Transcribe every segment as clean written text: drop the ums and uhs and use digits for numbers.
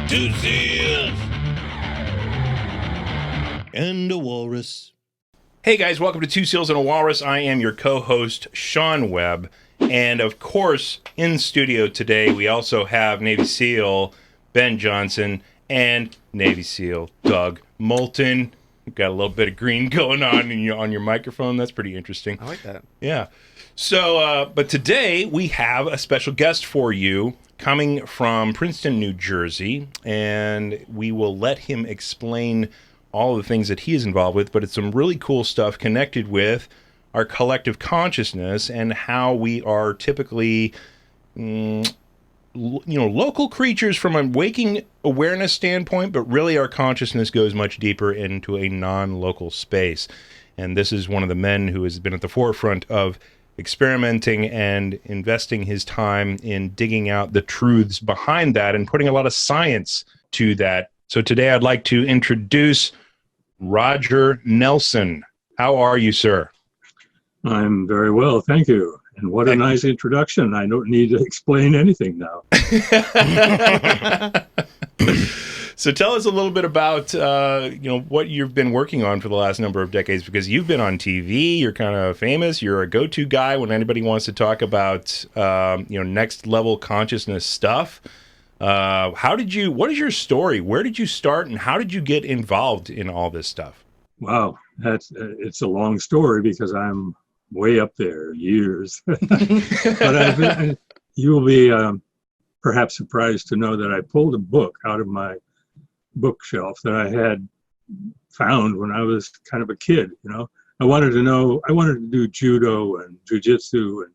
Two seals and a walrus. Hey guys, welcome to Two Seals and a Walrus. I am your co-host, Sean Webb. And of course, in studio today, we also have Navy SEAL Ben Johnson and Navy SEAL Doug Moulton. You've got a little bit of green going on on your microphone. That's pretty interesting. I like that. Yeah. So, but today we have a special guest for you coming from Princeton, New Jersey, and we will let him explain all the things that he is involved with, but it's some really cool stuff connected with our collective consciousness and how we are typically, local creatures from a waking awareness standpoint, but really our consciousness goes much deeper into a non-local space. And this is one of the men who has been at the forefront of experimenting and investing his time in digging out the truths behind that and putting a lot of science to that. So today I'd like to introduce Roger Nelson. How are you, sir? I'm very well, thank you. And what a nice introduction. I don't need to explain anything now. So tell us a little bit about what you've been working on for the last number of decades, because you've been on TV, you're kind of famous, you're a go-to guy when anybody wants to talk about next level consciousness stuff. What is your story? Where did you start and how did you get involved in all this stuff? Wow, it's a long story because I'm way up there, years. But you will be perhaps surprised to know that I pulled a book out of my bookshelf that I had found when I was kind of a kid. I wanted to do judo and jujitsu and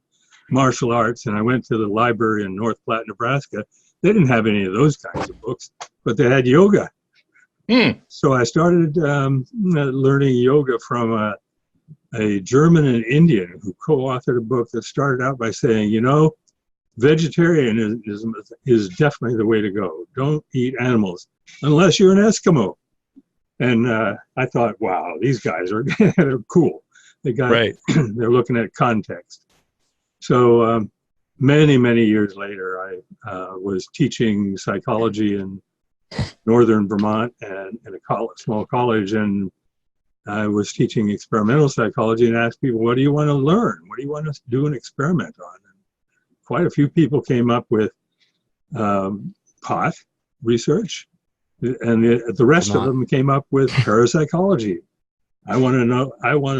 martial arts, and I went to the library in North Platte, Nebraska. They didn't have any of those kinds of books, but they had yoga. So I started learning yoga from a German and Indian who co-authored a book that started out by saying, vegetarianism is definitely the way to go. Don't eat animals unless you're an Eskimo. And I thought, wow, these guys are they're cool. They're looking at context. So many, many years later, I was teaching psychology in northern Vermont and in a small college, and I was teaching experimental psychology and asked people, what do you want to learn? What do you want to do an experiment on? And quite a few people came up with pot research, and the rest of them came up with parapsychology. I want to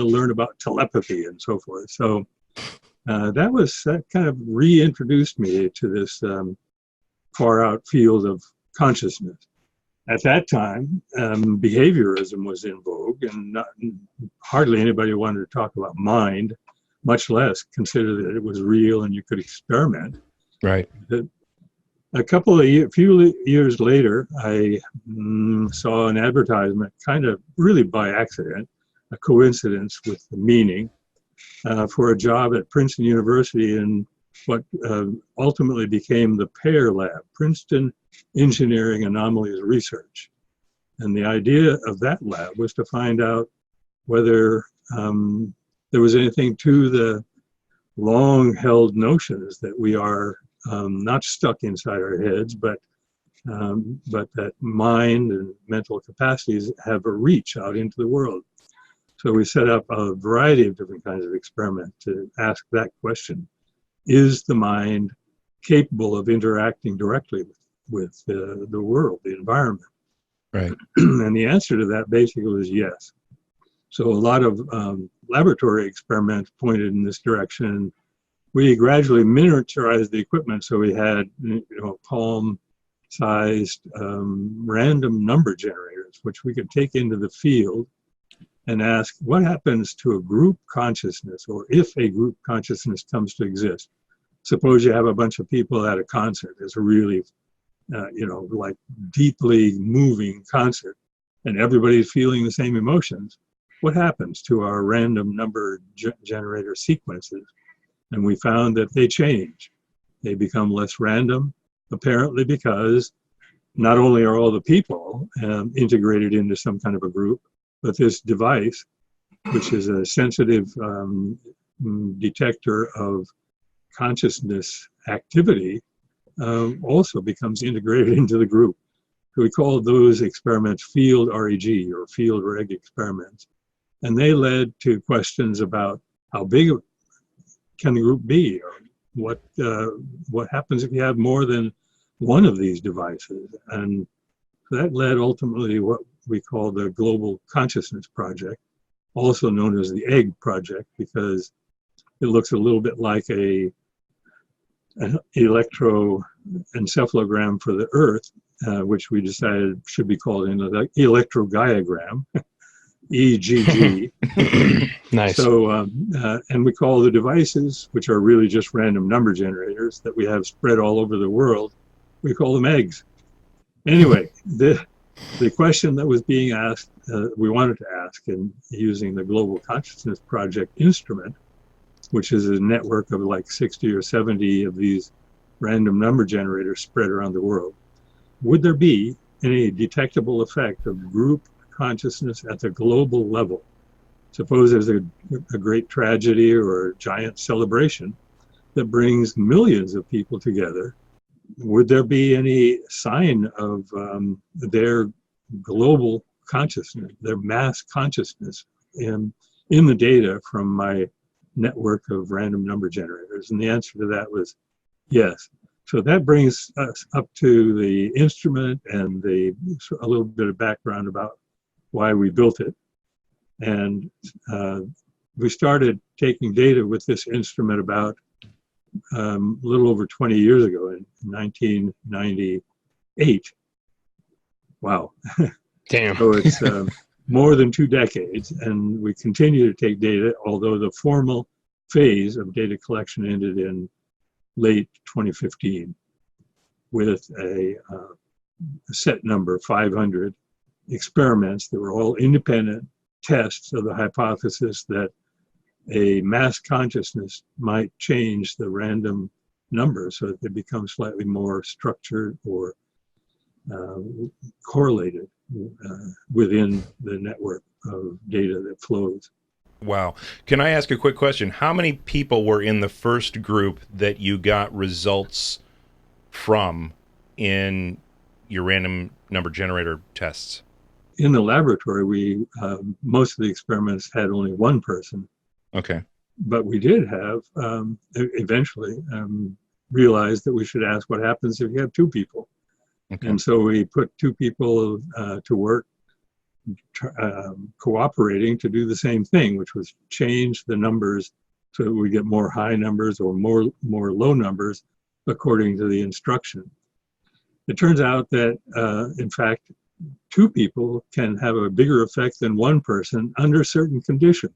learn about telepathy and so forth. So that kind of reintroduced me to this far out field of consciousness. At that time, behaviorism was in vogue, and hardly anybody wanted to talk about mind, much less consider that it was real and you could experiment. Right. Few years later, I saw an advertisement, kind of really by accident, a coincidence with the meaning, for a job at Princeton University in what ultimately became the PEAR lab, Princeton Engineering Anomalies Research. And the idea of that lab was to find out whether there was anything to the long-held notions that we are not stuck inside our heads, but that mind and mental capacities have a reach out into the world. So we set up a variety of different kinds of experiments to ask that question. Is the mind capable of interacting directly with the world, the environment? Right. And the answer to that basically was yes. So a lot of laboratory experiments pointed in this direction. We gradually miniaturized the equipment, so we had palm-sized random number generators, which we could take into the field and ask what happens to a group consciousness, or if a group consciousness comes to exist. Suppose you have a bunch of people at a concert. It's a really, like deeply moving concert, and everybody's feeling the same emotions. What happens to our random number generator sequences? And we found that they change. They become less random, apparently because not only are all the people integrated into some kind of a group, but this device, which is a sensitive detector of consciousness activity, also becomes integrated into the group. So we called those experiments field REG, or field reg experiments. And they led to questions about how big can the group be, or what happens if you have more than one of these devices. And that led ultimately to what we call the Global Consciousness Project, also known as the EGG project, because it looks a little bit like an electroencephalogram for the Earth, which we decided should be called an electrogaiagram, EGG. Nice. So, and we call the devices, which are really just random number generators that we have spread all over the world, we call them eggs. Anyway, the question that was being asked, we wanted to ask, in using the Global Consciousness Project instrument, which is a network of like 60 or 70 of these random number generators spread around the world, would there be any detectable effect of group consciousness at the global level? Suppose there's a great tragedy or a giant celebration that brings millions of people together. Would there be any sign of their global consciousness, their mass consciousness in the data from my network of random number generators? And the answer to that was yes. So that brings us up to the instrument and a little bit of background about why we built it. And we started taking data with this instrument about a little over 20 years ago, in 1998. Wow. Damn. So it's more than 2 decades, and we continue to take data, although the formal phase of data collection ended in late 2015 with a set number, 500 experiments that were all independent tests of the hypothesis that a mass consciousness might change the random numbers so that they become slightly more structured or correlated within the network of data that flows. Wow. Can I ask a quick question? How many people were in the first group that you got results from in your random number generator tests? In the laboratory, we most of the experiments had only one person. Okay. But we did have eventually realized that we should ask what happens if you have 2 people. Okay. And so we put 2 people to work cooperating to do the same thing, which was change the numbers so that we get more high numbers or more low numbers according to the instruction. It turns out that, in fact, 2 people can have a bigger effect than 1 person under certain conditions.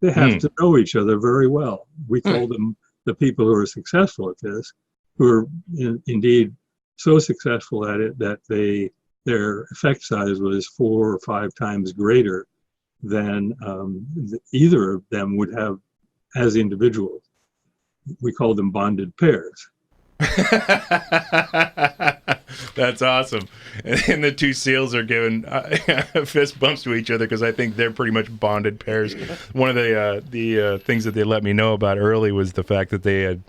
They have to know each other very well. We call them the people who are successful at this, who are indeed so successful at it that their effect size was 4 or 5 times greater than either of them would have as individuals. We call them bonded pairs. That's awesome. And the 2 SEALs are giving fist bumps to each other because I think they're pretty much bonded pairs. One of the things that they let me know about early was the fact that they had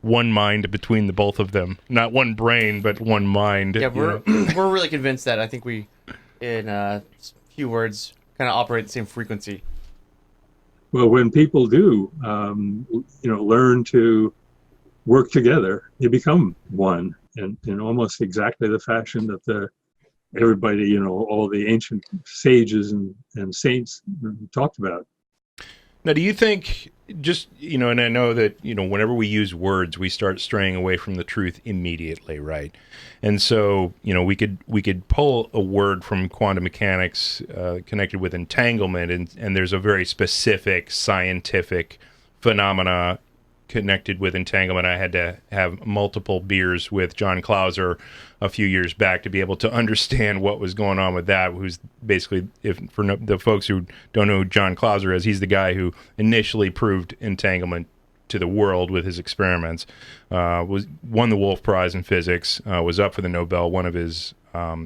one mind between the both of them. Not one brain, but one mind. Yeah, we're really convinced that. I think we, in a few words, kind of operate the same frequency. Well, when people do, learn to work together, they become one, and in almost exactly the fashion that everybody, all the ancient sages and saints talked about. Now, do you think and I know that, whenever we use words, we start straying away from the truth immediately, right? And so, we could pull a word from quantum mechanics connected with entanglement, and there's a very specific scientific phenomena connected with entanglement. I had to have multiple beers with John Clauser a few years back to be able to understand what was going on with that. Who's basically, the folks who don't know who John Clauser is, he's the guy who initially proved entanglement to the world with his experiments. Won the Wolf Prize in physics. Was up for the Nobel. One of his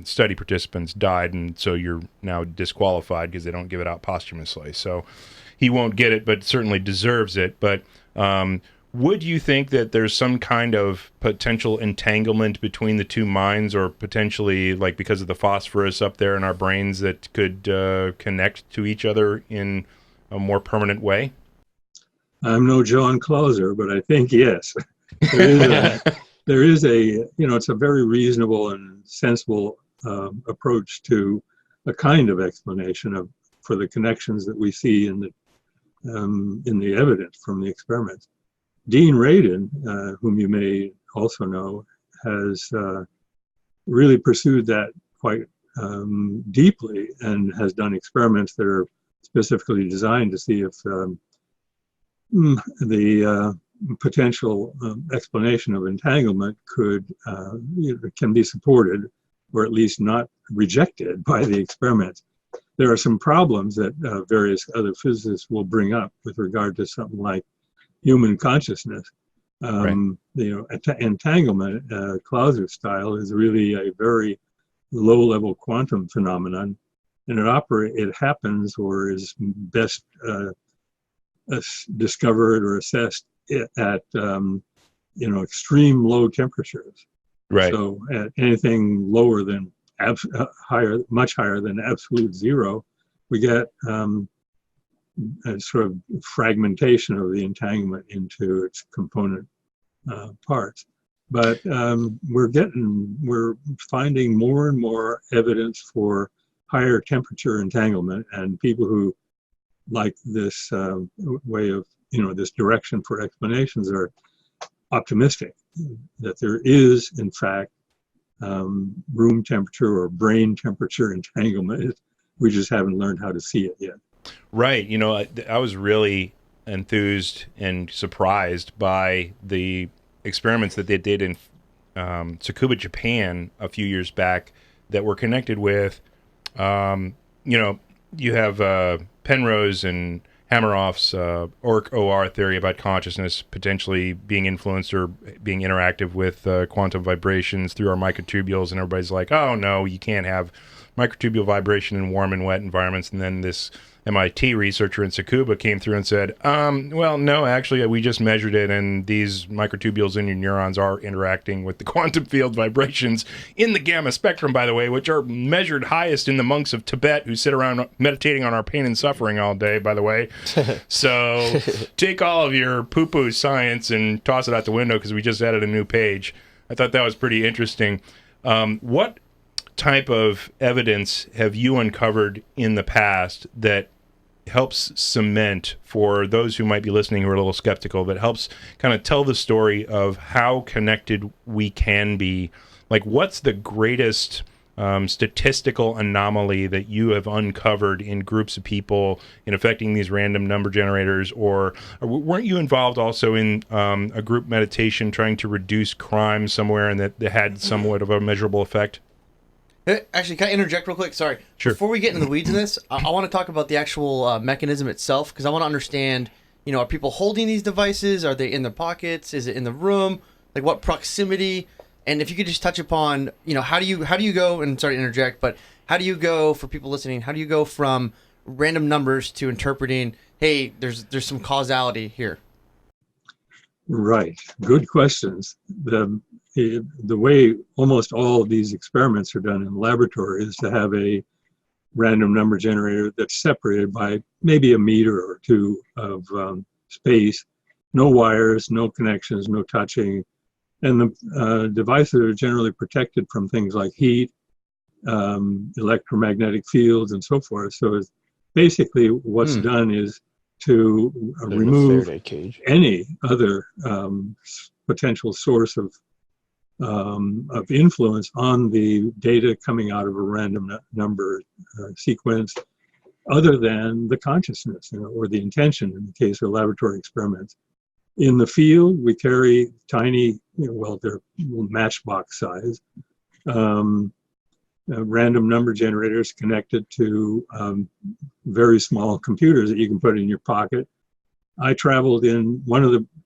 study participants died, and so you're now disqualified because they don't give it out posthumously. So he won't get it, but certainly deserves it. But would you think that there's some kind of potential entanglement between the two minds, or potentially, like, because of the phosphorus up there in our brains, that could connect to each other in a more permanent way? I'm no John Clauser, but I think yes. There is a, it's a very reasonable and sensible approach to a kind of explanation for the connections that we see in the evidence from the experiments. Dean Radin, whom you may also know, has really pursued that quite deeply, and has done experiments that are specifically designed to see if the potential explanation of entanglement can be supported, or at least not rejected by the experiments. There are some problems that various other physicists will bring up with regard to something like human consciousness. Right. Entanglement, Clauser style, is really a very low-level quantum phenomenon, and it happens, or is best discovered or assessed at extreme low temperatures. Right. So at anything lower than much higher than absolute zero, we get a sort of fragmentation of the entanglement into its component parts. But we're finding more and more evidence for higher temperature entanglement, and people who like this way of, this direction for explanations are optimistic that there is, in fact, room temperature or brain temperature entanglement. We just haven't learned how to see it yet. Right. I was really enthused and surprised by the experiments that they did in Tsukuba, Japan a few years back that were connected with, you have Penrose and Hameroff's OR theory about consciousness potentially being influenced or being interactive with quantum vibrations through our microtubules, and everybody's like, oh no, you can't have microtubule vibration in warm and wet environments. And then this MIT researcher in Tsukuba came through and said, well, no, actually, we just measured it, and these microtubules in your neurons are interacting with the quantum field vibrations in the gamma spectrum, by the way, which are measured highest in the monks of Tibet who sit around meditating on our pain and suffering all day, by the way. So take all of your poo-poo science and toss it out the window, because we just added a new page. I thought that was pretty interesting. What type of evidence have you uncovered in the past that helps cement, for those who might be listening who are a little skeptical, that helps kind of tell the story of how connected we can be? Like, what's the greatest statistical anomaly that you have uncovered in groups of people in affecting these random number generators? Or weren't you involved also in a group meditation trying to reduce crime somewhere, and that had somewhat of a measurable effect? Actually, can I interject real quick? Sorry. Sure. Before we get into the weeds of this, I want to talk about the actual mechanism itself, because I want to understand, are people holding these devices? Are they in their pockets? Is it in the room? Like, what proximity? And if you could just touch upon, how do you go, and sorry to interject, but how do you go, for people listening, how do you go from random numbers to interpreting, hey, there's some causality here? Right. Good questions. The way almost all of these experiments are done in the laboratory is to have a random number generator that's separated by maybe a meter or two of space, no wires, no connections, no touching, and the devices are generally protected from things like heat, electromagnetic fields, and so forth. So it's basically what's done is to remove any other potential source of influence on the data coming out of a random number sequence, other than the consciousness, or the intention in the case of laboratory experiments. In the field, we carry tiny, they're matchbox size, random number generators connected to very small computers that you can put in your pocket. I traveled in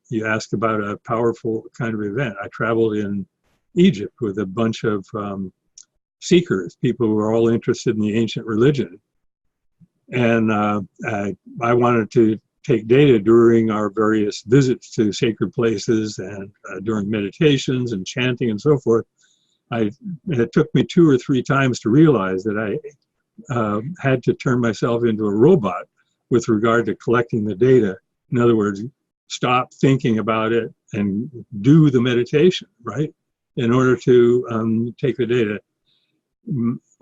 you asked about a powerful kind of event. I traveled in Egypt with a bunch of seekers, people who were all interested in the ancient religion. And I wanted to take data during our various visits to sacred places and during meditations and chanting and so forth, it took me 2 or 3 times to realize that I had to turn myself into a robot with regard to collecting the data. In other words, stop thinking about it and do the meditation, right? In order to take the data.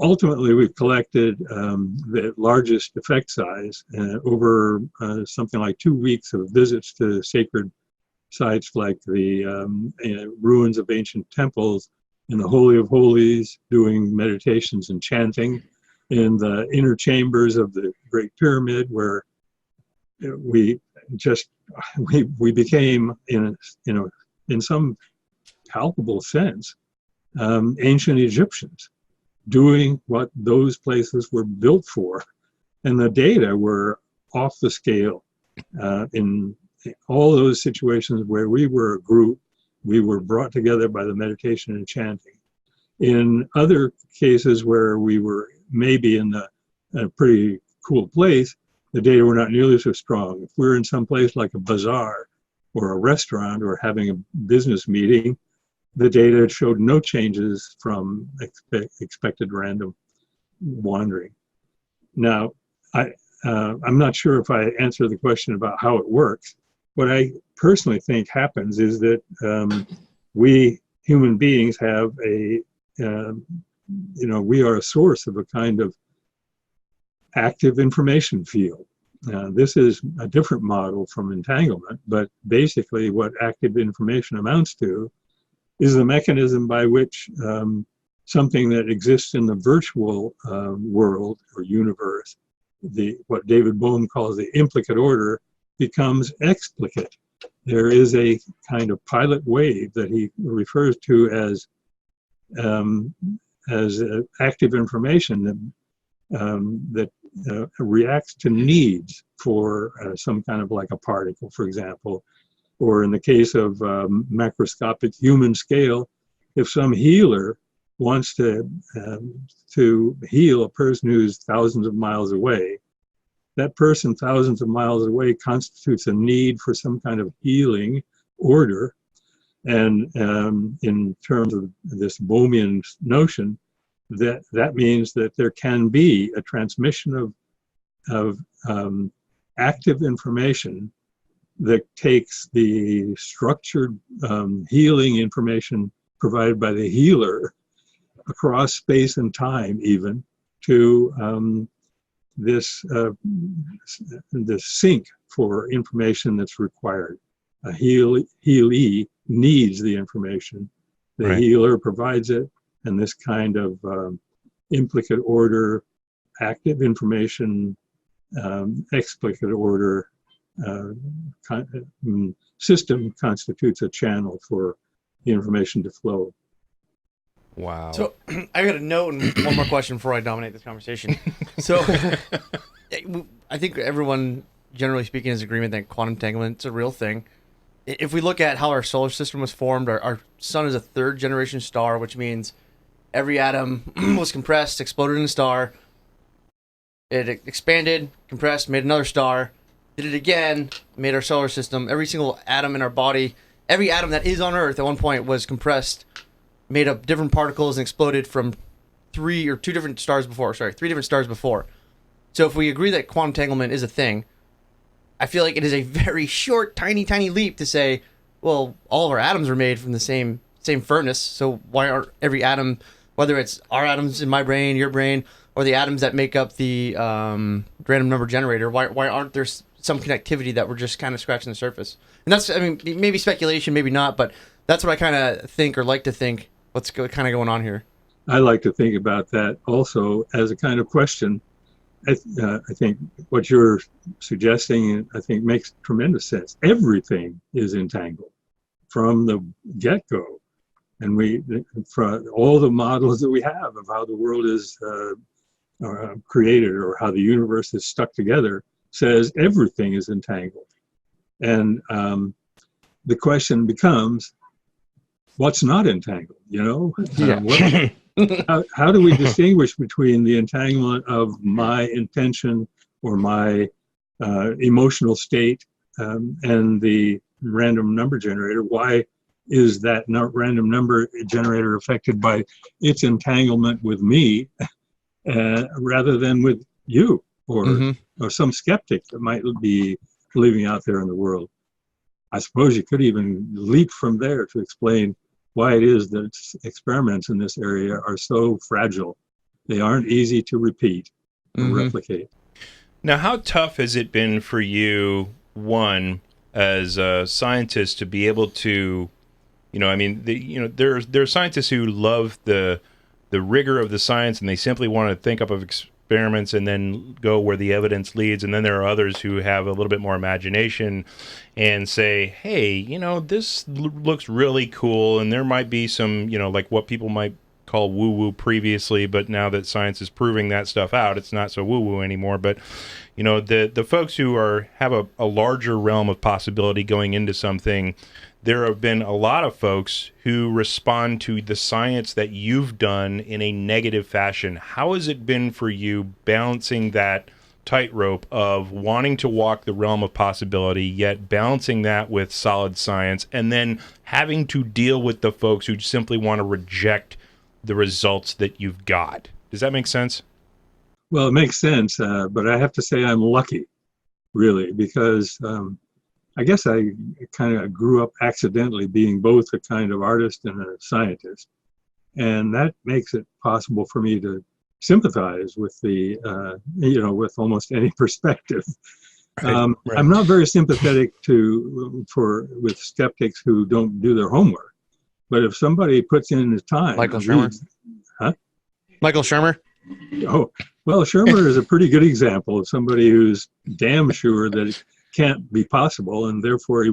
Ultimately, we've collected the largest effect size over something like 2 weeks of visits to sacred sites like the ruins of ancient temples, in the Holy of Holies, doing meditations and chanting, in the inner chambers of the Great Pyramid, where we became, in some palpable sense, ancient Egyptians, doing what those places were built for. And the data were off the scale. In all those situations where we were a group, we were brought together by the meditation and chanting. In other cases where we were maybe in a pretty cool place, the data were not nearly so strong. If we're in some place like a bazaar or a restaurant or having a business meeting, the data showed no changes from expected random wandering. Now, I'm not sure if I answered the question about how it works. What I personally think happens is that we human beings have we are a source of a kind of active information field. This is a different model from entanglement, but basically what active information amounts to is the mechanism by which something that exists in the virtual world or universe, what David Bohm calls the implicate order, becomes explicate. There is a kind of pilot wave that he refers to as active information that reacts to needs for some kind of like a particle, for example. Or in the case of macroscopic human scale, if some healer wants to heal a person who's thousands of miles away, that person thousands of miles away constitutes a need for some kind of healing order. And in terms of this Bohmian notion, that means that there can be a transmission of active information that takes the structured healing information provided by the healer across space and time, even to this sink for information that's required. A healee needs the information. The Right. healer provides it, and this kind of implicate order, active information, explicate order system constitutes a channel for the information to flow. Wow. So I got a note and one more question before I dominate this conversation. So I think everyone, generally speaking, is in agreement that quantum entanglement is a real thing. If we look at how our solar system was formed, our sun is a 3rd generation star, which means every atom was compressed, exploded in a star. It expanded, compressed, made another star, did it again, made our solar system. Every single atom in our body, every atom that is on Earth at one point was compressed, made up different particles, and exploded from 3 different stars before. So if we agree that quantum entanglement is a thing, I feel like it is a very short, tiny leap to say, well, all of our atoms are made from the same furnace, so why aren't every atom, whether it's our atoms in my brain, your brain, or the atoms that make up the random number generator, why aren't there some connectivity that we're just kind of scratching the surface? And that's, I mean, maybe speculation, maybe not, but that's what I kind of think, or like to think, what's kind of going on here. I like to think about that also as a kind of question. I think what you're suggesting, I think, makes tremendous sense. Everything is entangled from the get-go. And for all the models that we have of how the world is created or how the universe is stuck together says everything is entangled. And the question becomes, what's not entangled, you know? Yeah. How do we distinguish between the entanglement of my intention or my emotional state and the random number generator. Why is that random number generator affected by its entanglement with me rather than with you or some skeptic that might be living out there in the world? I suppose you could even leap from there to explain why it is that experiments in this area are so fragile. They aren't easy to repeat or replicate. Now, how tough has it been for you, one, as a scientist, to be able to, there are scientists who love the rigor of the science, and they simply want to think up of experiments and then go where the evidence leads. And then there are others who have a little bit more imagination and say, hey, this looks really cool, and there might be some, like what people might call woo-woo previously, but now that science is proving that stuff out, it's not so woo-woo anymore. But the folks who have a larger realm of possibility going into something, there have been a lot of folks who respond to the science that you've done in a negative fashion. How has it been for you balancing that tightrope of wanting to walk the realm of possibility, yet balancing that with solid science, and then having to deal with the folks who simply want to reject the results that you've got? Does that make sense? Well, it makes sense, but I have to say I'm lucky, really, because I guess I kind of grew up accidentally being both a kind of artist and a scientist. And that makes it possible for me to sympathize with with almost any perspective. Right. I'm not very sympathetic with skeptics who don't do their homework. But if somebody puts in the time... Michael Shermer? Michael Shermer? Oh, well, Shermer is a pretty good example of somebody who's damn sure that it can't be possible, and therefore he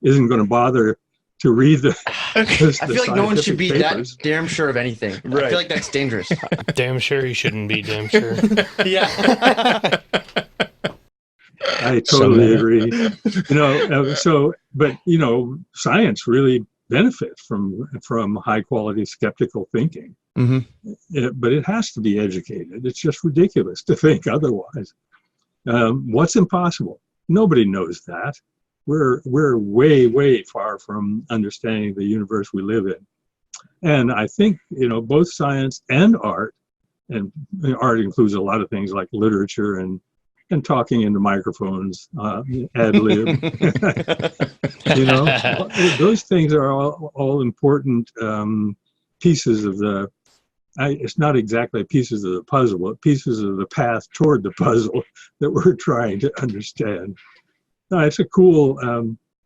isn't going to bother to read the I feel like no one should be papers. that damn sure of anything. Right. I feel like that's dangerous. Damn sure he shouldn't be damn sure. Yeah. I totally agree. But science really benefits from high quality skeptical thinking. But it has to be educated. It's just ridiculous to think otherwise. What's impossible? Nobody knows that. We're way, way far from understanding the universe we live in. And I think, both science and art includes a lot of things like literature and talking into microphones, ad lib. Those things are all important pieces of it's not exactly pieces of the puzzle, but pieces of the path toward the puzzle that we're trying to understand. No, it's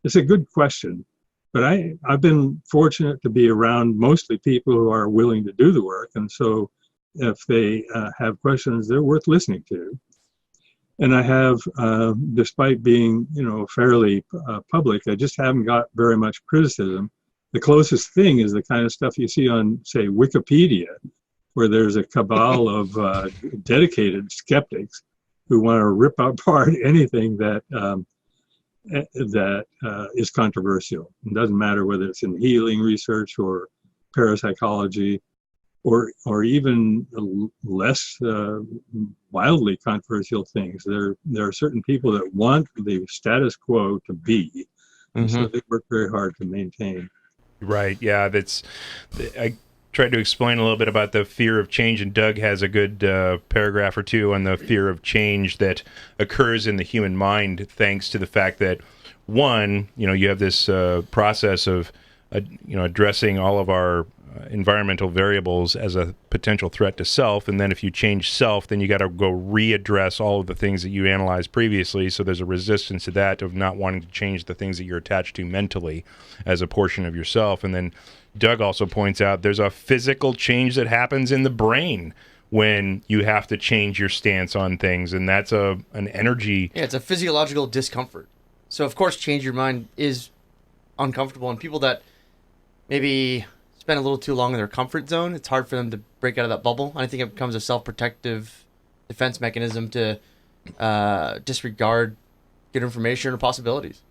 it's a good question, but I've been fortunate to be around mostly people who are willing to do the work. And so if they have questions, they're worth listening to. And I have, despite being, fairly public, I just haven't got very much criticism. The closest thing is the kind of stuff you see on, say, Wikipedia, where there's a cabal of dedicated skeptics who want to rip apart anything that is controversial. It doesn't matter whether it's in healing research or parapsychology, or even less wildly controversial things. There are certain people that want the status quo to be, so they work very hard to maintain. Right. Yeah. I tried to explain a little bit about the fear of change, and Doug has a good paragraph or two on the fear of change that occurs in the human mind, thanks to the fact that, one, you have this process of, addressing all of our environmental variables as a potential threat to self, and then if you change self, then you got to go readdress all of the things that you analyzed previously. So there's a resistance to that, of not wanting to change the things that you're attached to mentally as a portion of yourself. And then Doug also points out there's a physical change that happens in the brain when you have to change your stance on things, and that's an energy. Yeah, it's a physiological discomfort. So of course, change your mind is uncomfortable, and people that maybe spend a little too long in their comfort zone, it's hard for them to break out of that bubble. I think it becomes a self-protective defense mechanism to disregard good information or possibilities.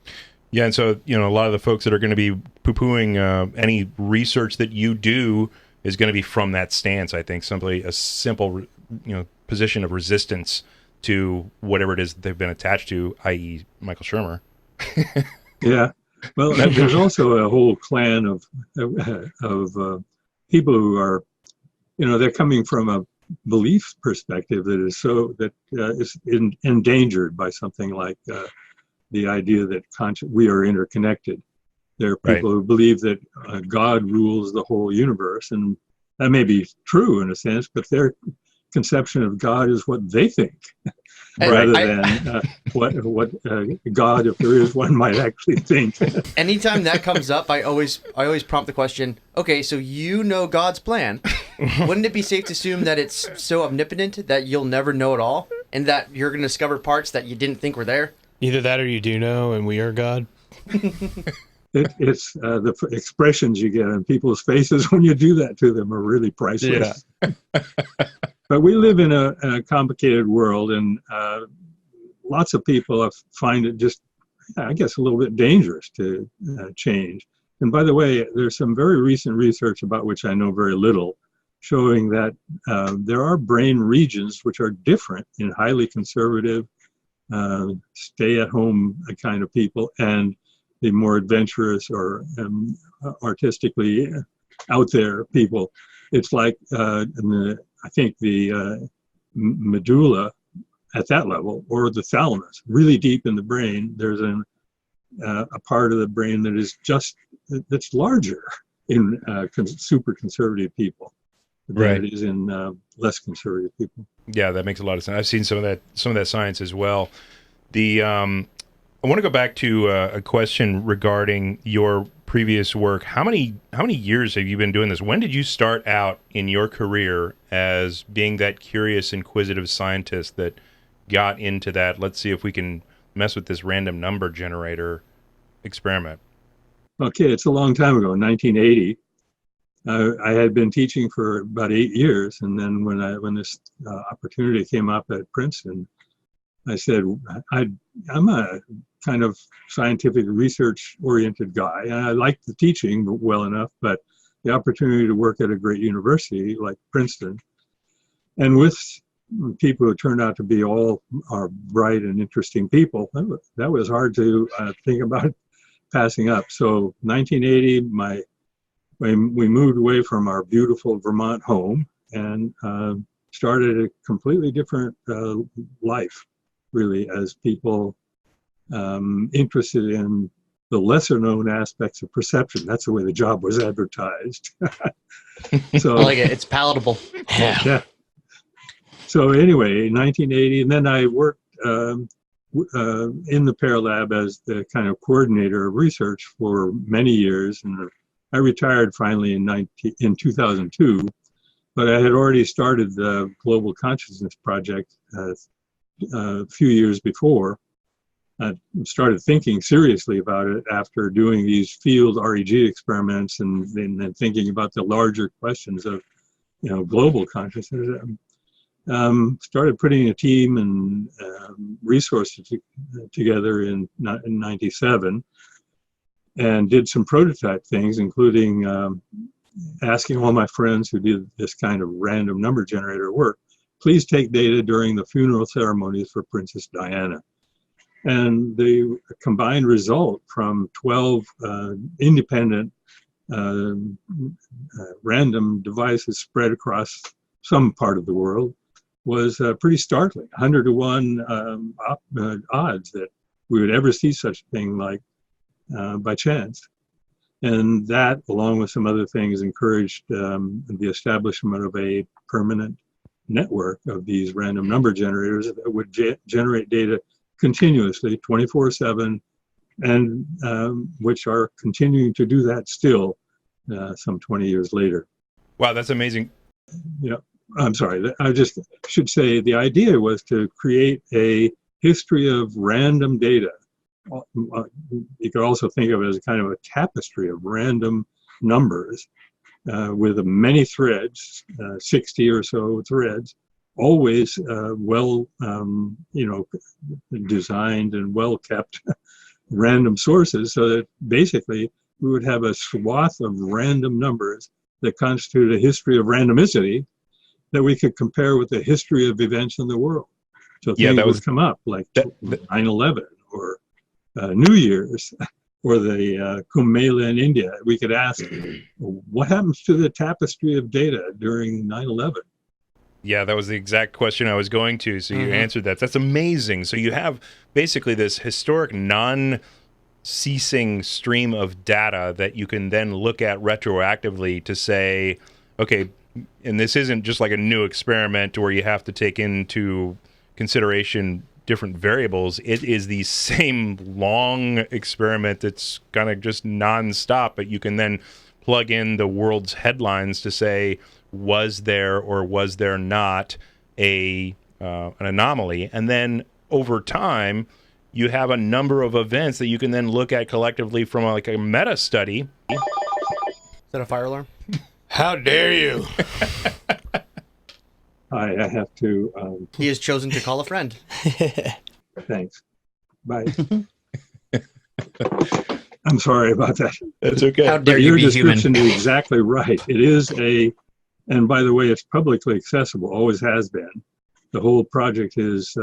Yeah, and so, a lot of the folks that are going to be poo-pooing any research that you do is going to be from that stance, I think. Simply a simple, position of resistance to whatever it is that they've been attached to, i.e. Michael Shermer. Yeah. Well, there's also a whole clan of people who are, they're coming from a belief perspective that is endangered by something like the idea that we are interconnected. There are people who believe that God rules the whole universe, and that may be true in a sense, but their conception of God is what they think, rather than what God, if there is one, might actually think. Anytime that comes up, I always prompt the question, okay, so God's plan. Wouldn't it be safe to assume that it's so omnipotent that you'll never know it all, and that you're going to discover parts that you didn't think were there? Either that or you do know, and we are God. It's the expressions you get on people's faces when you do that to them are really priceless. Yeah. But we live in a complicated world, and lots of people find it just, I guess, a little bit dangerous to change. And by the way, there's some very recent research about which I know very little, showing that there are brain regions which are different in highly conservative, stay-at-home kind of people and the more adventurous or artistically out there people. It's like, I think the medulla at that level, or the thalamus, really deep in the brain, there's a part of the brain that's larger in super conservative people than it is in less conservative people. Yeah, that makes a lot of sense. I've seen some of that science as well. I want to go back to a question regarding your previous work. How many years have you been doing this? When did you start out in your career as being that curious, inquisitive scientist that got into that, let's see if we can mess with this random number generator experiment? Okay, it's a long time ago, 1980. I had been teaching for about 8 years, and then when this opportunity came up at Princeton, I said, I'm a kind of scientific research-oriented guy, and I like the teaching well enough, but the opportunity to work at a great university like Princeton, and with people who turned out to be all are bright and interesting people, that was hard to think about passing up. So 1980, we moved away from our beautiful Vermont home and started a completely different life, really, as people interested in the lesser known aspects of perception. That's the way the job was advertised. So I like it. It's palatable. Yeah. So anyway, 1980, and then I worked in the PEAR lab as the kind of coordinator of research for many years, and I retired finally in 2002. But I had already started the Global Consciousness Project a few years before. I started thinking seriously about it after doing these field REG experiments and then thinking about the larger questions of, global consciousness. Started putting a team and resources together in 97, and did some prototype things, including asking all my friends who did this kind of random number generator work, please take data during the funeral ceremonies for Princess Diana. And the combined result from 12 independent random devices spread across some part of the world was pretty startling. 100 to 1 odds that we would ever see such a thing like by chance. And that, along with some other things, encouraged the establishment of a permanent network of these random number generators that would generate data continuously, 24/7, and which are continuing to do that still some 20 years later. Wow, that's amazing. Yeah, I'm sorry. I just should say the idea was to create a history of random data. You could also think of it as a kind of a tapestry of random numbers with many threads, 60 or so threads, always well, designed and well kept random sources, so that basically we would have a swath of random numbers that constitute a history of randomicity that we could compare with the history of events in the world. So things would come up like 9/11 or New Year's or the Kumbh Mela in India. We could ask, what happens to the tapestry of data during 9/11? Yeah, that was the exact question I was going to. So you answered that. That's amazing. So you have basically this historic non-ceasing stream of data that you can then look at retroactively to say, okay, and this isn't just like a new experiment where you have to take into consideration different variables. It is the same long experiment that's kind of just nonstop, but you can then plug in the world's headlines to say, was there or was there not an anomaly? And then over time, you have a number of events that you can then look at collectively from a meta study. Is that a fire alarm? How dare you? I have to. He has chosen to call a friend. Thanks. Bye. I'm sorry about that. That's okay. How dare you Your be description human? is exactly right. It is and by the way, it's publicly accessible, always has been. The whole project is,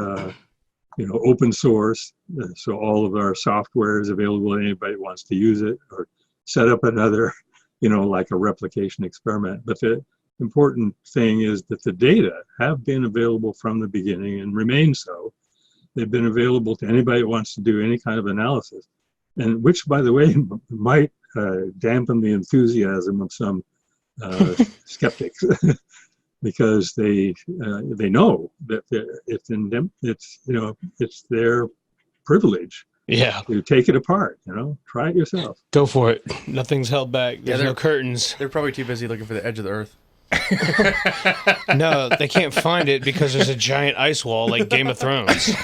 open source. So all of our software is available to anybody who wants to use it or set up another, like a replication experiment. But the important thing is that the data have been available from the beginning and remain so. They've been available to anybody who wants to do any kind of analysis, and which, by the way, might dampen the enthusiasm of some skeptics because they know that it's in them. It's their privilege. Yeah. To take it apart. Try it yourself. Go for it. Nothing's held back. There's no curtains. They're probably too busy looking for the edge of the earth. No, they can't find it because there's a giant ice wall like Game of Thrones.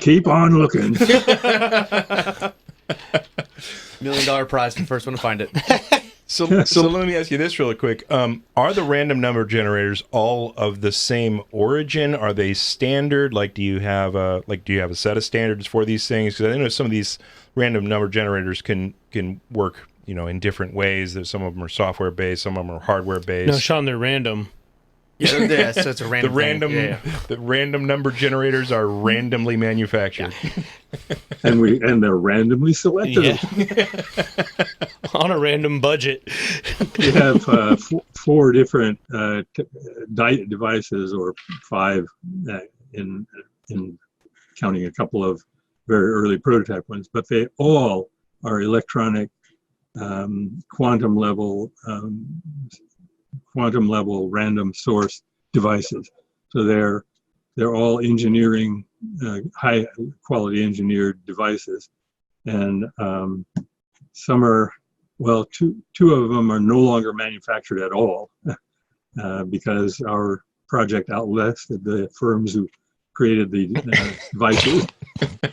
Keep on looking. $1 million prize for the first one to find it. So let me ask you this really quick. Are the random number generators all of the same origin? Are they standard? Do you have a set of standards for these things? Because I know some of these random number generators can work, in different ways. That some of them are software based, some of them are hardware based. No, Sean, they're random. Yeah, so it's a random the random number generators are randomly manufactured. Yeah. and they're randomly selected. Yeah. On a random budget. We have 4 different devices, or 5 in counting a couple of very early prototype ones, but they all are electronic quantum level random source devices. So they're all engineering, high quality engineered devices, and some are, two of them are no longer manufactured at all because our project outlasted the firms who created the devices.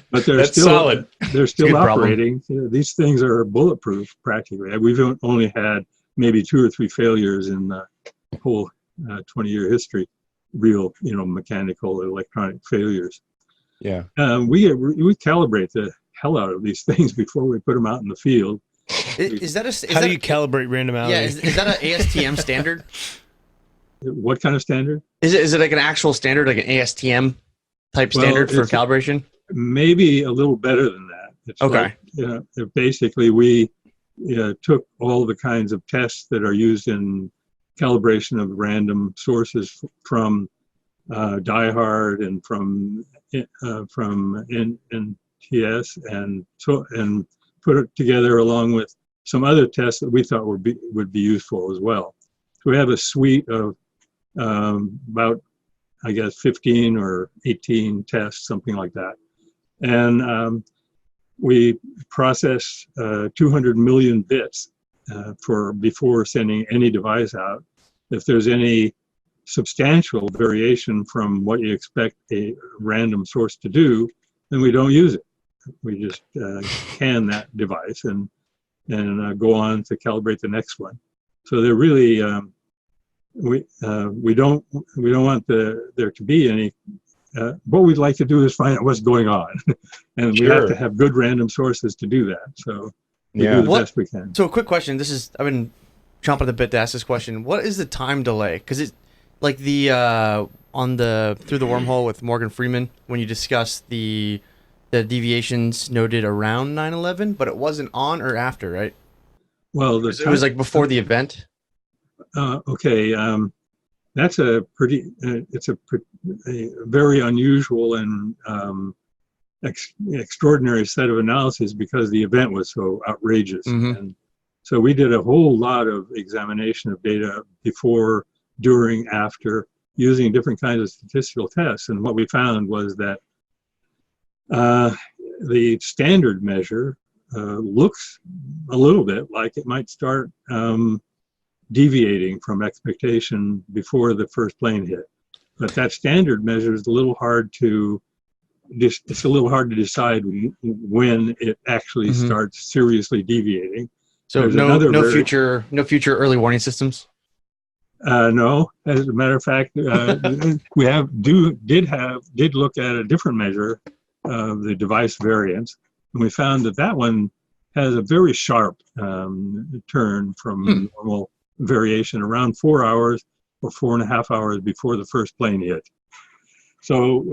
But they're That's still solid. They're still Good operating. These things are bulletproof practically. We've only had maybe 2 or 3 failures in the whole 20-year history, real, mechanical electronic failures. Yeah. We calibrate the hell out of these things before we put them out in the field. How do you calibrate randomity? Yeah, is that an ASTM standard? What kind of standard? Is it like an actual standard, like an ASTM type standard for calibration? Maybe a little better than that. It's okay. Basically, we took all the kinds of tests that are used in calibration of random sources from Die-Hard and from NTS and put it together along with some other tests that we thought would be useful as well. So we have a suite of about, I guess, 15 or 18 tests, something like that. And we process 200 million bits before sending any device out. If there's any substantial variation from what you expect a random source to do, then we don't use it. We just can that device and go on to calibrate the next one. So they're really we don't want there to be any. What we'd like to do is find out what's going on, and we have to have good random sources to do that. So we do the best we can. So a quick question. I've been chomping at the bit to ask this question. What is the time delay? Because like the on the Through the Wormhole with Morgan Freeman, when you discuss the deviations noted around 9/11, but it wasn't on or after, right? Well, It was like before the event. Okay, that's a pretty. It's a very unusual and extraordinary set of analyses because the event was so outrageous, and so we did a whole lot of examination of data before, during, after, using different kinds of statistical tests. And what we found was that the standard measure looks a little bit like it might start deviating from expectation before the first plane hit. But that standard measure is a little hard to decide when it actually starts seriously deviating. So no future early warning systems. No, as a matter of fact, we did look at a different measure of the device variance, and we found that one has a very sharp turn from normal variation around 4 hours or 4.5 hours before the first plane hit. So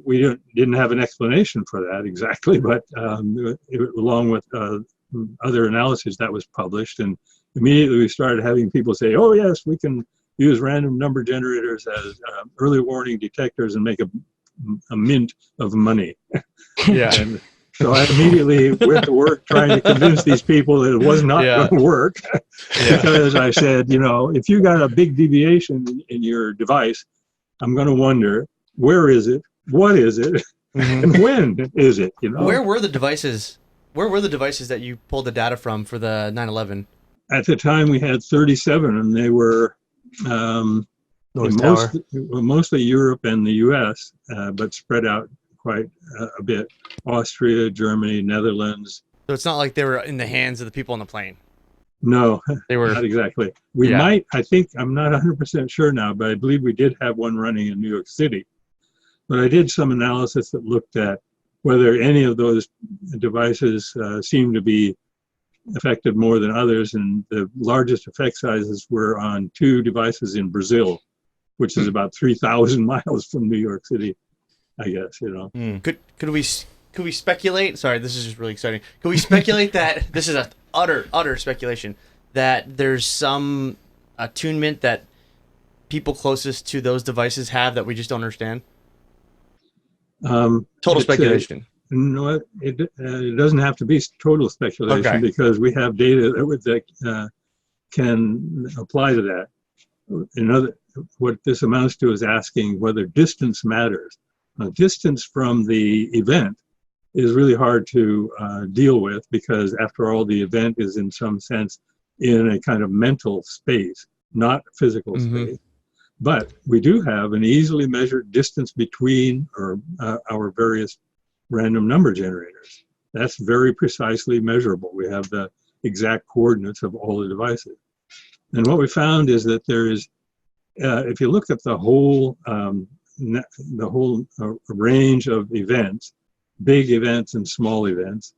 we didn't have an explanation for that exactly, but along with other analysis that was published, and immediately we started having people say, "Oh yes, we can use random number generators as early warning detectors and make a mint of money." Yeah. And so I immediately went to work trying to convince these people that it was not going to work, because I said, if you got a big deviation in your device, I'm going to wonder, where is it? What is it? And when is it? Where were the devices? Where were the devices that you pulled the data from for the 9/11? At the time, we had 37, and they were mostly Europe and the U.S., but spread out quite a bit. Austria, Germany, Netherlands. So it's not like they were in the hands of the people on the plane. No, they were not exactly. We might, I think, I'm not 100% sure now, but I believe we did have one running in New York City. But I did some analysis that looked at whether any of those devices seemed to be affected more than others, and the largest effect sizes were on 2 devices in Brazil, which is about 3,000 miles from New York City, I guess. Could we speculate? Sorry, this is just really exciting. Could we speculate that this is a utter speculation, that there's some attunement that people closest to those devices have that we just don't understand? Total speculation. No, it doesn't have to be total speculation, because we have data that can apply to that. What this amounts to is asking whether distance matters. Distance from the event is really hard to deal with, because after all, the event is in some sense in a kind of mental space, not physical space. But we do have an easily measured distance between our various random number generators. That's very precisely measurable. We have the exact coordinates of all the devices. And what we found is that there is, if you look at the whole range of events, big events and small events,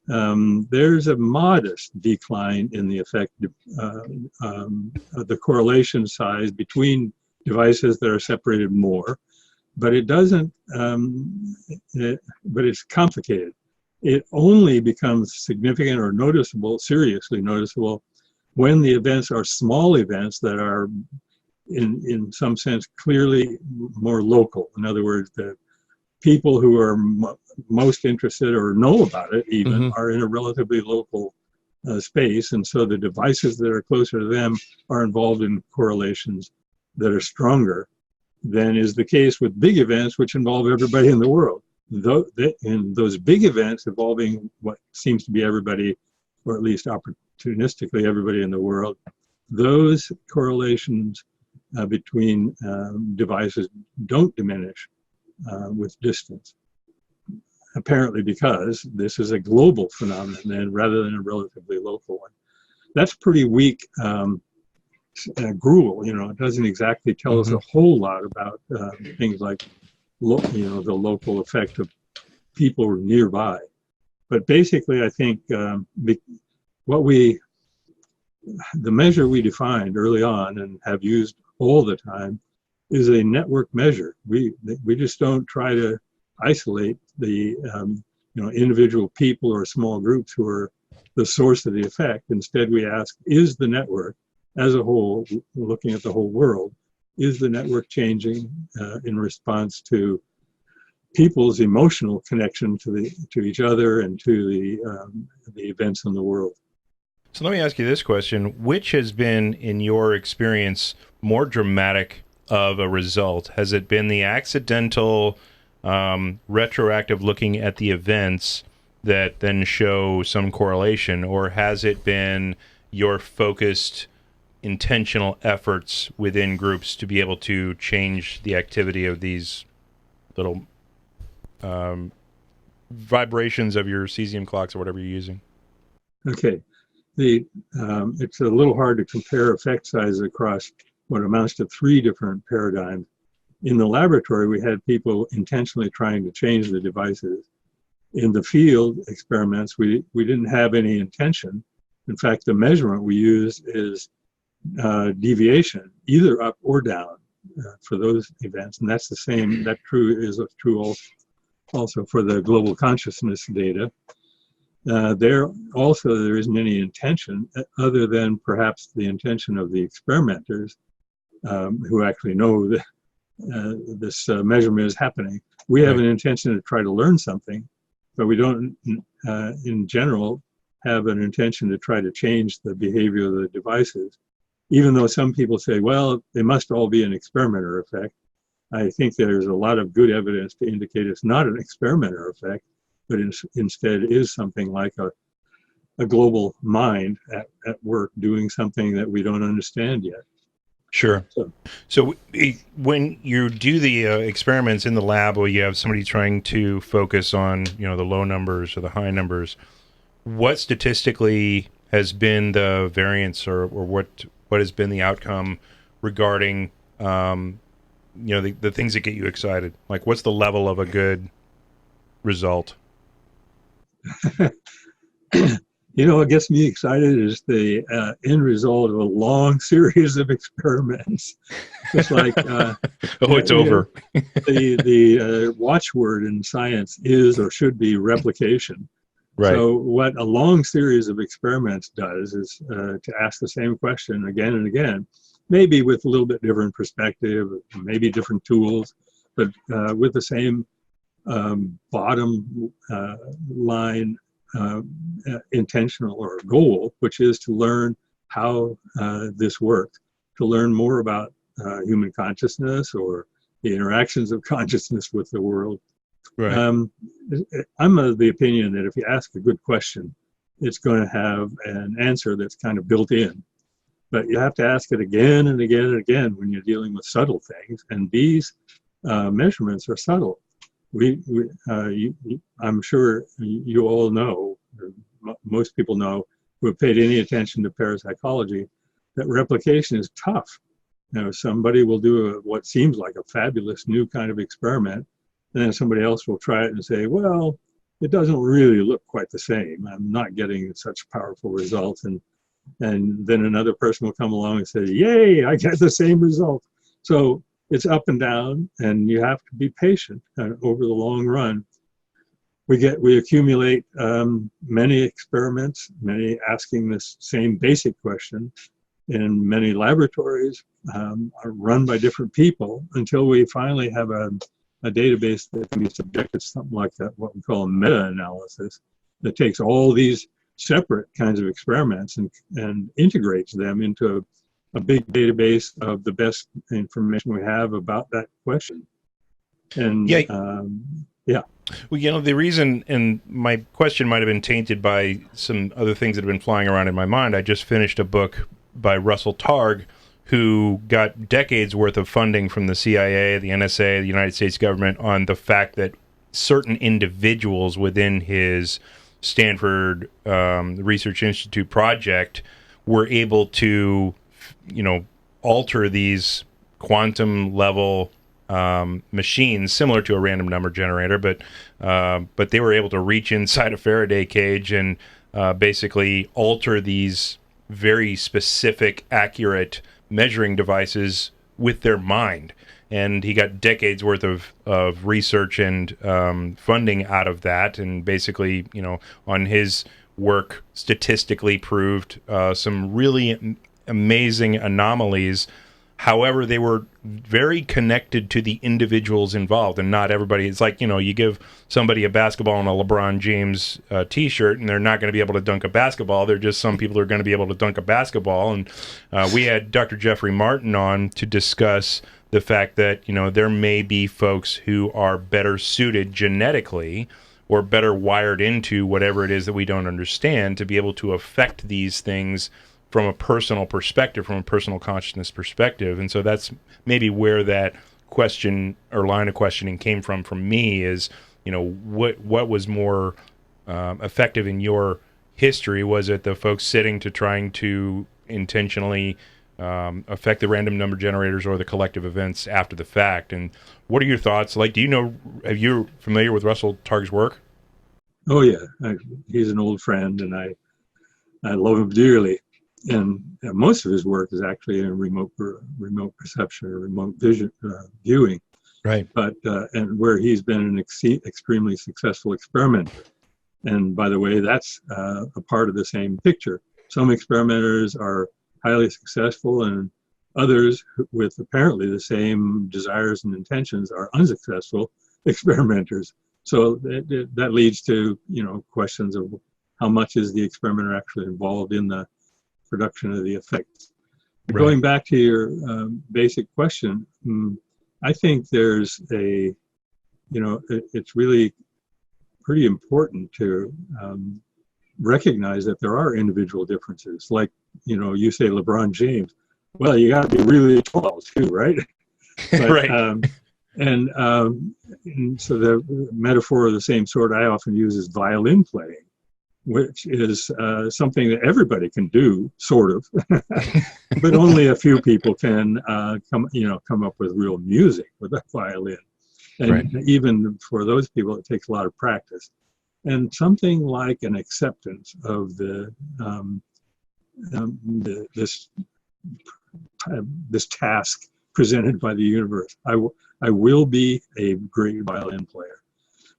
there's a modest decline in the effect, the correlation size between devices that are separated more, but it doesn't, but it's complicated. It only becomes significant or noticeable, seriously noticeable, when the events are small events that are in some sense clearly more local. In other words, the people who are most interested or know about it even are in a relatively local space, and so the devices that are closer to them are involved in correlations that are stronger than is the case with big events which involve everybody in the world. In those big events involving what seems to be everybody, or at least opportunistically everybody in the world, those correlations between devices don't diminish with distance, apparently because this is a global phenomenon rather than a relatively local one. That's pretty weak gruel. It doesn't exactly tell us a whole lot about things like the local effect of people nearby. But basically, I think the measure we defined early on and have used all the time, is a network measure. We just don't try to isolate the individual people or small groups who are the source of the effect. Instead, we ask, is the network as a whole, looking at the whole world, is the network changing in response to people's emotional connection to each other and to the events in the world? So let me ask you this question. Which has been, in your experience, more dramatic of a result? Has it been the accidental, retroactive looking at the events that then show some correlation, or has it been your focused, intentional efforts within groups to be able to change the activity of these little vibrations of your cesium clocks or whatever you're using? Okay. It's a little hard to compare effect sizes across what amounts to 3 different paradigms. In the laboratory, we had people intentionally trying to change the devices. In the field experiments, we didn't have any intention. In fact, the measurement we used is deviation, either up or down, for those events. And that's the same, that is true also for the global consciousness data. There isn't any intention other than perhaps the intention of the experimenters who actually know that this measurement is happening. We have an intention to try to learn something, but we don't, in general, have an intention to try to change the behavior of the devices. Even though some people say, well, they must all be an experimenter effect, I think there's a lot of good evidence to indicate it's not an experimenter effect, but instead is something like a global mind at work doing something that we don't understand yet. Sure. So when you do the experiments in the lab where you have somebody trying to focus on, the low numbers or the high numbers, what statistically has been the variance or what has been the outcome regarding, the things that get you excited? Like, what's the level of a good result? What gets me excited is the end result of a long series of experiments. It's like it's over. The watchword in science is or should be replication. Right. So what a long series of experiments does is to ask the same question again and again, maybe with a little bit different perspective, maybe different tools, but with the same bottom line intentional or goal, which is to learn how this works, to learn more about human consciousness or the interactions of consciousness with the world. Right. I'm of the opinion that if you ask a good question, it's going to have an answer that's kind of built in. But you have to ask it again and again and again when you're dealing with subtle things. And these measurements are subtle. I'm sure you all know, or most people know, who have paid any attention to parapsychology, that replication is tough. Somebody will do what seems like a fabulous new kind of experiment, and then somebody else will try it and say, well, it doesn't really look quite the same. I'm not getting such powerful results. And then another person will come along and say, yay, I get the same result. So it's up and down, and you have to be patient over the long run. We accumulate many experiments, many asking this same basic question, in many laboratories are run by different people until we finally have a database that can be subjected to something like that, what we call a meta-analysis, that takes all these separate kinds of experiments and integrates them into a big database of the best information we have about that question. And Well, the reason, and my question might have been tainted by some other things that have been flying around in my mind. I just finished a book by Russell Targ, who got decades worth of funding from the CIA, the NSA, the United States government on the fact that certain individuals within his Stanford Research Institute project were able to, alter these quantum level machines similar to a random number generator, but they were able to reach inside a Faraday cage and basically alter these very specific, accurate measuring devices with their mind. And he got decades worth of research and funding out of that, and basically, on his work, statistically proved some really amazing anomalies. However, they were very connected to the individuals involved, and not everybody. It's like, you give somebody a basketball and a LeBron James T-shirt, and they're not going to be able to dunk a basketball. They're just some people are going to be able to dunk a basketball. And we had Dr. Jeffrey Martin on to discuss the fact that, there may be folks who are better suited genetically or better wired into whatever it is that we don't understand to be able to affect these things from a personal perspective, from a personal consciousness perspective. And so that's maybe where that question or line of questioning came from me is, what was more effective in your history? Was it the folks sitting to trying to intentionally affect the random number generators or the collective events after the fact? And what are your thoughts? Like, are you familiar with Russell Targ's work? Oh yeah, he's an old friend, and I love him dearly. And most of his work is actually in remote perception or remote vision viewing. Right. But and where he's been an extremely successful experimenter. And by the way, that's a part of the same picture. Some experimenters are highly successful, and others with apparently the same desires and intentions are unsuccessful experimenters. So that leads to, questions of how much is the experimenter actually involved in the production of the effects. Right. Going back to your basic question, I think there's it's really pretty important to recognize that there are individual differences. Like, you say LeBron James. Well, you got to be really tall too, right? But, right. And so the metaphor of the same sort I often use is violin playing, which is something that everybody can do, sort of, but only a few people can come up with real music with a violin. And right. Even for those people, it takes a lot of practice. And something like an acceptance of this task presented by the universe. I will be a great violin player.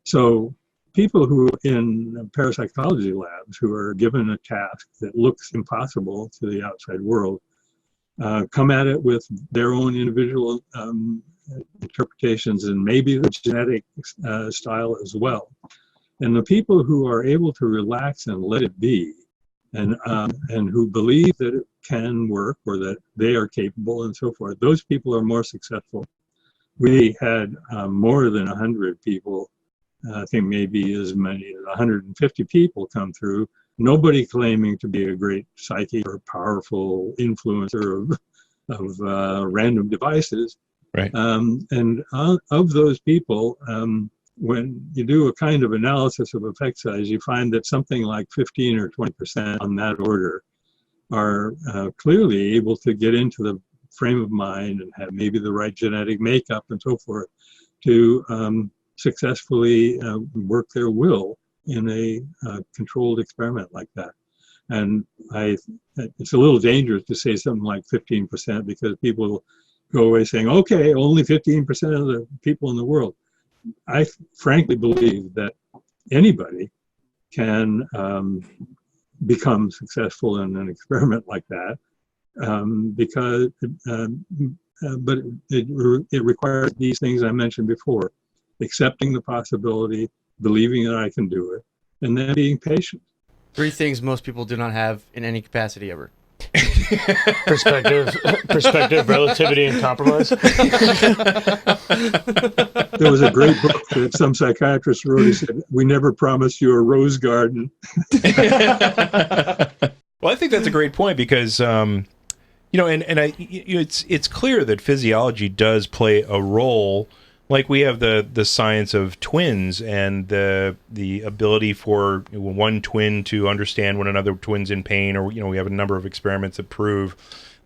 So people who in parapsychology labs who are given a task that looks impossible to the outside world come at it with their own individual interpretations and maybe the genetic style as well. And the people who are able to relax and let it be, and who believe that it can work or that they are capable and so forth, those people are more successful. We had more than 100 people, I think maybe as many as 150 people come through, nobody claiming to be a great psychic or powerful influencer of random devices. Right. And of those people, when you do a kind of analysis of effect size, you find that something like 15 or 20% on that order are clearly able to get into the frame of mind and have maybe the right genetic makeup and so forth to successfully work their will in a controlled experiment like that. And it's a little dangerous to say something like 15% because people go away saying, okay, only 15% of the people in the world. I frankly believe that anybody can become successful in an experiment like that but it requires these things I mentioned before: accepting the possibility, believing that I can do it, and then being patient. 3 things most people do not have in any capacity ever. Perspective, relativity, and compromise. There was a great book that some psychiatrist wrote. He said, "We never promised you a rose garden." Well, I think that's a great point because, it's clear that physiology does play a role. Like we have the science of twins and the ability for one twin to understand when another twin's in pain, or we have a number of experiments that prove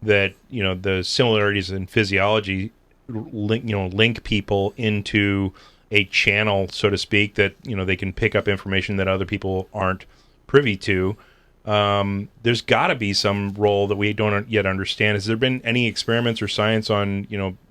that the similarities in physiology link people into a channel, so to speak, that they can pick up information that other people aren't privy to. there's got to be some role that we don't yet understand. Has there been any experiments or science on,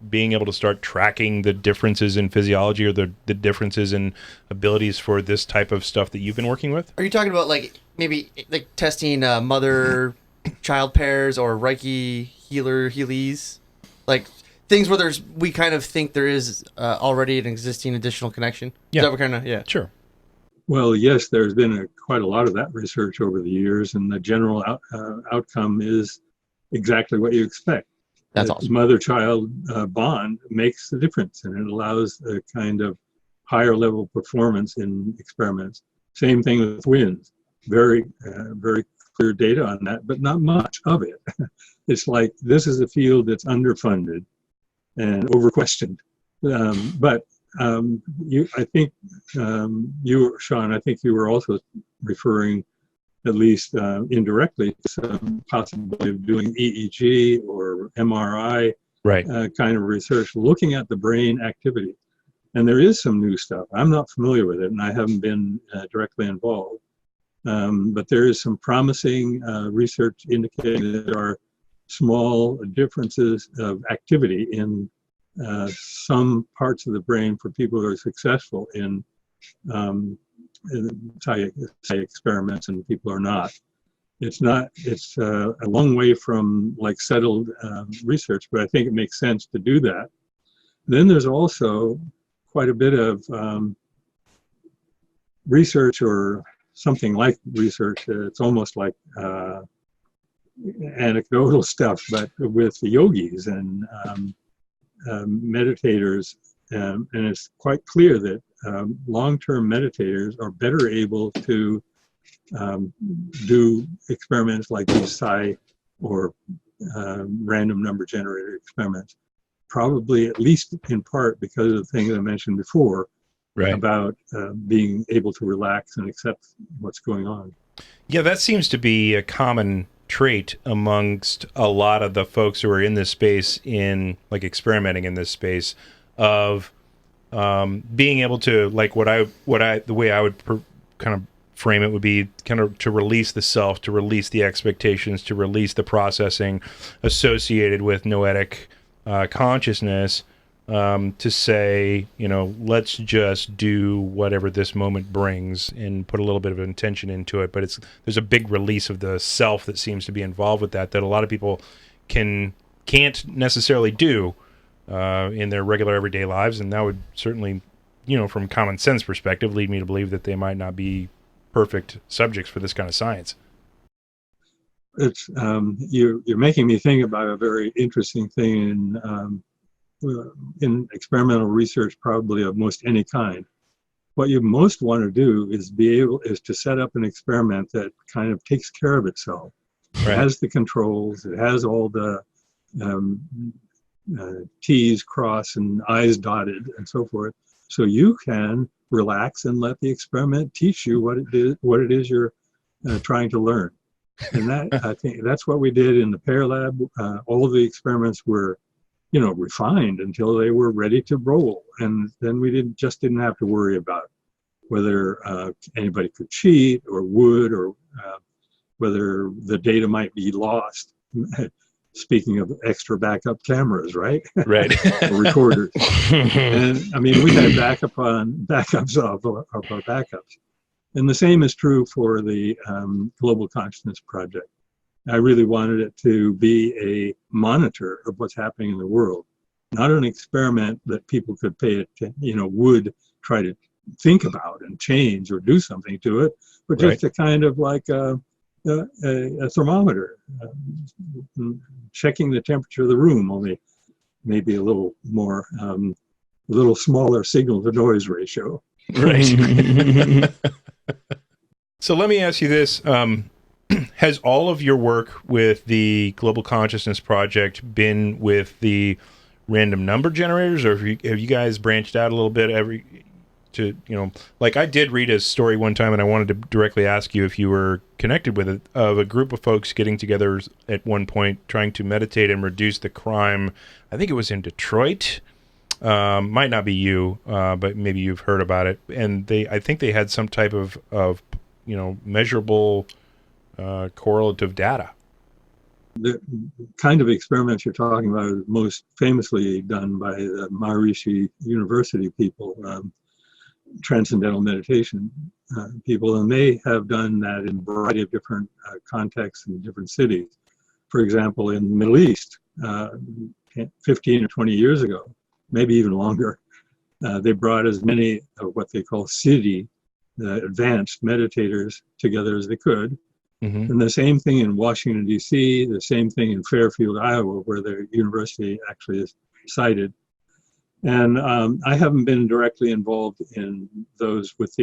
being able to start tracking the differences in physiology or the differences in abilities for this type of stuff that you've been working with? Are you talking about maybe testing mother-child pairs or Reiki healers? Like things where we kind of think there is already an existing additional connection? Yeah. Is that what kind of, yeah. Sure. Well, yes, there's been quite a lot of that research over the years, and the general outcome is exactly what you expect. That's The awesome. mother-child bond makes the difference, and it allows a kind of higher level performance in experiments. Same thing with twins. Very clear data on that, but not much of it. It's like this is a field that's underfunded and over-questioned. Sean, I think you were also referring, at least indirectly, to some possibility of doing EEG or MRI Right. kind of research, looking at the brain activity. And there is some new stuff. I'm not familiar with it, and I haven't been directly involved. But there is some promising research indicating that there are small differences of activity in some parts of the brain for people who are successful in experiments and people are not. It's a long way from settled research, but I think it makes sense to do that. Then there's also quite a bit of research or something like research. It's almost like anecdotal stuff, but with the yogis and meditators, and it's quite clear that long-term meditators are better able to do experiments like these psi or random number generator experiments, probably at least in part because of the things I mentioned before, Right. about being able to relax and accept what's going on. Yeah, that seems to be a common trait amongst a lot of the folks who are in this space, in experimenting in this space, of being able to, the way I would kind of frame it would be kind of to release the self, to release the expectations, to release the processing associated with noetic consciousness, to say, let's just do whatever this moment brings and put a little bit of intention into it. But there's a big release of the self that seems to be involved with that a lot of people can't necessarily do in their regular everyday lives. And that would certainly, from common sense perspective, lead me to believe that they might not be perfect subjects for this kind of science. It's you're making me think about a very interesting thing in experimental research, probably of most any kind. What you most want to do is to set up an experiment that kind of takes care of itself. Right. It has the controls, it has all the T's crossed and I's dotted and so forth. So you can relax and let the experiment teach you what it is you're trying to learn. And I think that's what we did in the PEAR lab. All of the experiments were refined until they were ready to roll. And then we didn't have to worry about whether anybody could cheat or would, or whether the data might be lost. Speaking of extra backup cameras, right? Right. Or recorders. And I mean, we had backups of our backups. And the same is true for the Global Consciousness Project. I really wanted it to be a monitor of what's happening in the world, not an experiment that people could would try to think about and change or do something to it, but just a kind of like a thermometer, checking the temperature of the room, only maybe a little more, a little smaller signal to noise ratio. Right. So let me ask you this. Has all of your work with the Global Consciousness Project been with the random number generators, or have you guys branched out a little bit I did read a story one time, and I wanted to directly ask you if you were connected with it, of a group of folks getting together at one point trying to meditate and reduce the crime. I think it was in Detroit. Might not be you, but maybe you've heard about it. And I think they had some type of measurable correlative data. The kind of experiments you're talking about is most famously done by the Maharishi University people, transcendental meditation people, and they have done that in a variety of different contexts in different cities. For example, in the Middle East, 15 or 20 years ago, maybe even longer, they brought as many of what they call city advanced meditators together as they could. Mm-hmm. And the same thing in Washington, D.C., the same thing in Fairfield, Iowa, where the university actually is sited. And I haven't been directly involved in those with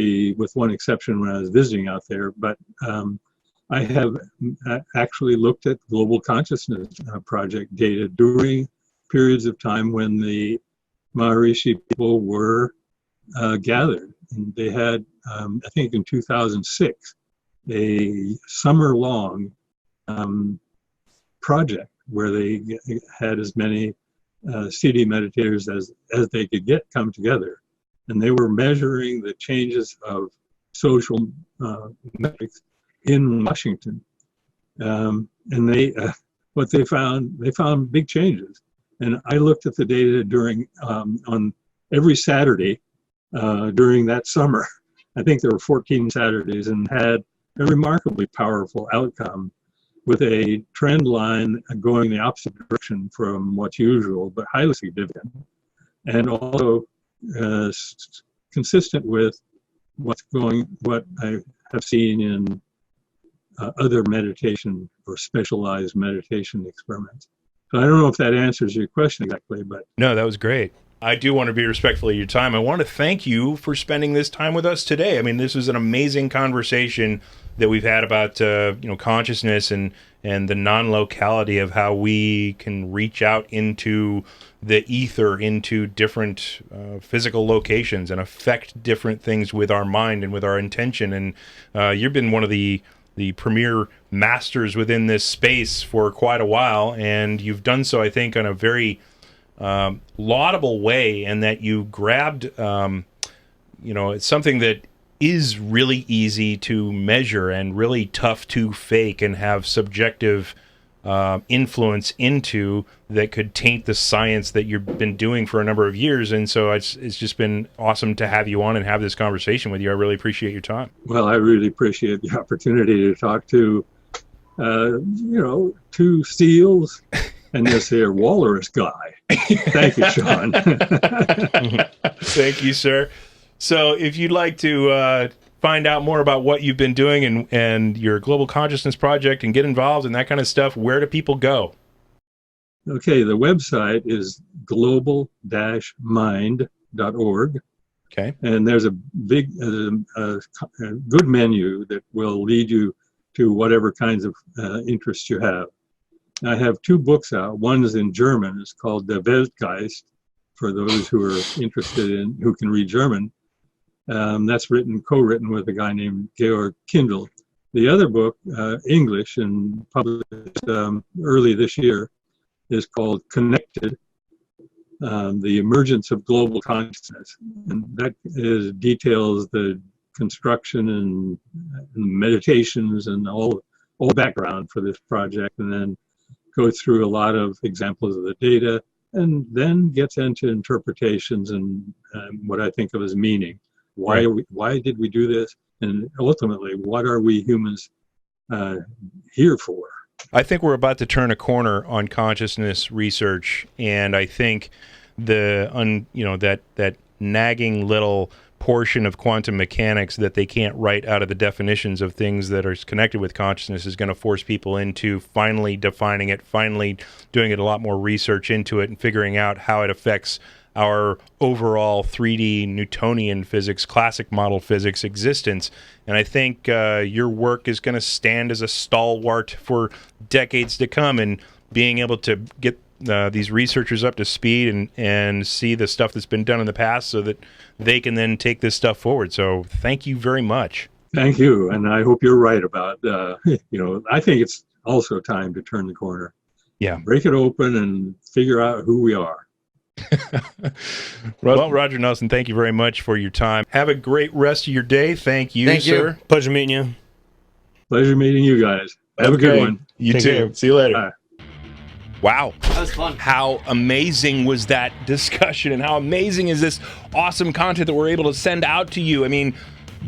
one exception when I was visiting out there, but I have actually looked at Global Consciousness Project data during periods of time when the Maharishi people were gathered. And they had, I think in 2006, a summer-long project where they had as many CD meditators as they could come together. And they were measuring the changes of social metrics in Washington. And what they found big changes. And I looked at the data on every Saturday during that summer. I think there were 14 Saturdays, and had a remarkably powerful outcome with a trend line going the opposite direction from what's usual, but highly significant, and also consistent with what I have seen in other meditation or specialized meditation experiments. So I don't know if that answers your question exactly, but... No, that was great. I do want to be respectful of your time. I want to thank you for spending this time with us today. I mean, this was an amazing conversation that we've had about consciousness and the non-locality of how we can reach out into the ether, into different physical locations, and affect different things with our mind and with our intention. And you've been one of the premier masters within this space for quite a while, and you've done so, I think, in a very laudable way, and that you grabbed it's something that is really easy to measure and really tough to fake and have subjective influence into, that could taint the science that you've been doing for a number of years. And so it's just been awesome to have you on and have this conversation with you. I really appreciate your time. Well, I really appreciate the opportunity to talk to two seals and this here walrus guy. Thank you, Sean. Thank you, sir. So if you'd like to find out more about what you've been doing and your Global Consciousness Project and get involved in that kind of stuff, where do people go? Okay, the website is global-mind.org. Okay. And there's a big, good menu that will lead you to whatever kinds of interests you have. I have two books out. One is in German. It's called Der Weltgeist, for those who are interested in, who can read German. That's co-written with a guy named Georg Kindl. The other book, English, and published early this year, is called Connected, The Emergence of Global Consciousness. And that details the construction and meditations and all background for this project, and then goes through a lot of examples of the data, and then gets into interpretations and what I think of as meaning. Why did we do this? And ultimately, what are we humans here for? I think we're about to turn a corner on consciousness research, and I think that nagging little portion of quantum mechanics that they can't write out of the definitions of things that are connected with consciousness is going to force people into finally defining it, finally doing it a lot more research into it, and figuring out how it affects our overall 3D Newtonian physics, classic model physics existence. And I think your work is going to stand as a stalwart for decades to come, and being able to get these researchers up to speed and see the stuff that's been done in the past so that they can then take this stuff forward. So thank you very much. Thank you. And I hope you're right about, I think it's also time to turn the corner. Yeah. Break it open and figure out who we are. Well, Roger Nelson, thank you very much for your time. Have a great rest of your day. Thank you, sir. Pleasure meeting you. Pleasure meeting you guys. Have a good one. You Take too. care. See you later. Bye. Wow. That was fun. How amazing was that discussion, and how amazing is this awesome content that we're able to send out to you? I mean,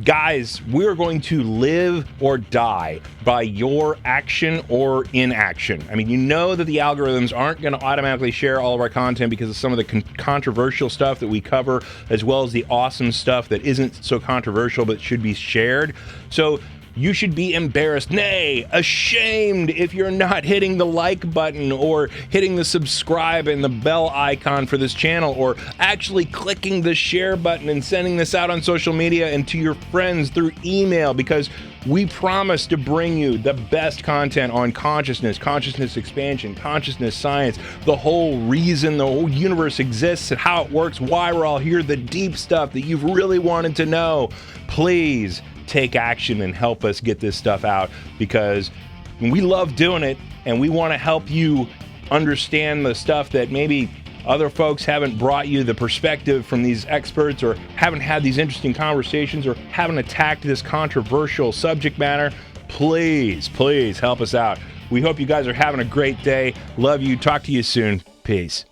guys, we're going to live or die by your action or inaction. I mean, you know that the algorithms aren't going to automatically share all of our content because of some of the controversial stuff that we cover, as well as the awesome stuff that isn't so controversial but should be shared. So you should be embarrassed, nay, ashamed if you're not hitting the like button or hitting the subscribe and the bell icon for this channel, or actually clicking the share button and sending this out on social media and to your friends through email, because we promise to bring you the best content on consciousness, consciousness expansion, consciousness science, the whole reason the whole universe exists and how it works, why we're all here, the deep stuff that you've really wanted to know. Please take action and help us get this stuff out, because we love doing it and we want to help you understand the stuff that maybe other folks haven't brought you the perspective from these experts, or haven't had these interesting conversations, or haven't attacked this controversial subject matter. Please help us out. We hope you guys are having a great day. Love you. Talk to you soon. Peace.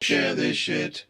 Share this shit.